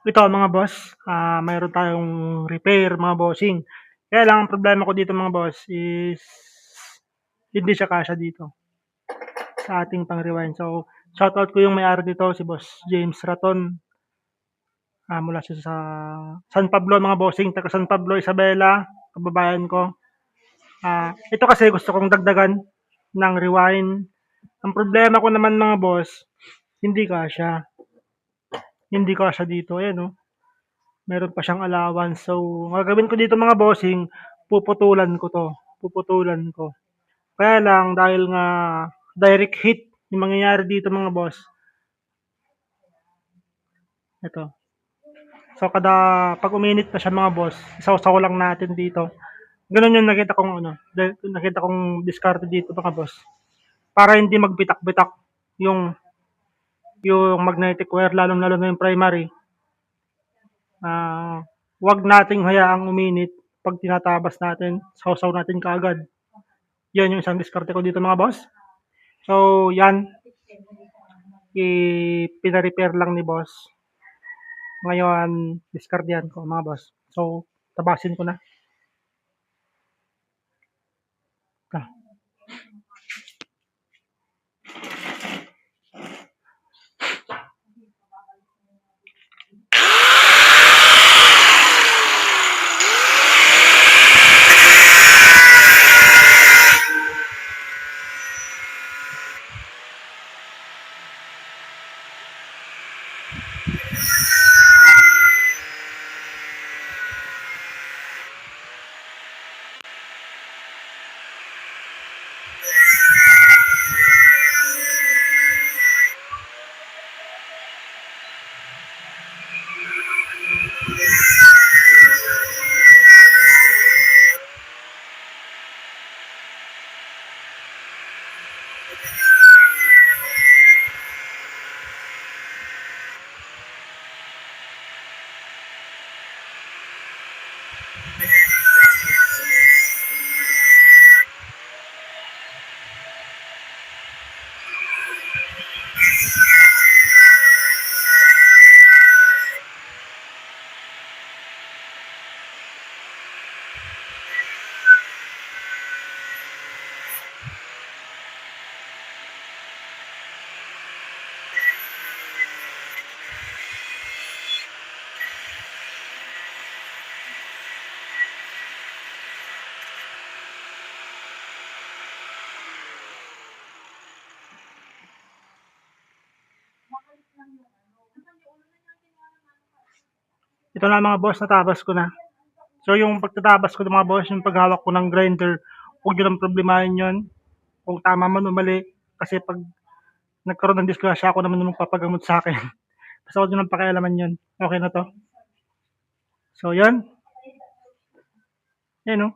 Ito mga boss, mayroon tayong repair mga bossing. Kaya lang ang problema ko dito mga boss is hindi siya kasya dito sa ating pang-rewind. So, shoutout ko yung may-ari nito, si Boss James Raton. Mula siya sa San Pablo mga bossing, taga San Pablo, Isabela, kababayan ko. Ito kasi gusto kong dagdagan ng rewind. Ang problema ko naman mga boss, hindi kasya. Hindi kasya dito. Ayan, oh. Meron pa siyang allowance. So, gagawin ko dito mga bossing, puputulan ko to. Puputulan ko. Kaya lang, dahil nga direct hit yung mangyayari dito mga boss. Ito. So, pag uminit na siya mga boss, isaw-saw lang natin dito. Ganun yung nakita kong discard dito mga boss. Para hindi magbitak-bitak yung yung magnetic wire, lalong-lalo na yung primary. Wag nating hayaang uminit pag tinatabas natin, sausaw natin kaagad. Yan yung isang diskarte ko dito mga boss. So, yan. Pina-repair lang ni boss. Ngayon, diskardihan ko mga boss. So, tabasin ko na. Ah. Ito na mga boss, natabas ko na. So, yung pagtatabas ko ng mga boss, yung paghawak ko ng grinder, huwag nyo lang problemahin yun. Kung tama man o mali. Kasi pag nagkaroon ng disgrasya, ako naman yung magpapagamot sa akin. Basta huwag nyo lang pakialaman yun. Okay na to. So, yan. Yan, no?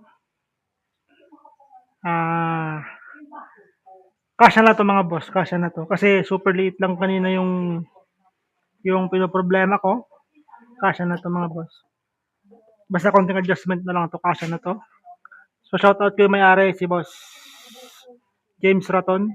Kasya na to mga boss. Kasya na to. Kasi super liit lang kanina yung pinoproblema ko. Kasya na to mga boss. Basta konting adjustment na lang to. Kasya na to. So, shoutout ko yung may-ari, si boss James Raton.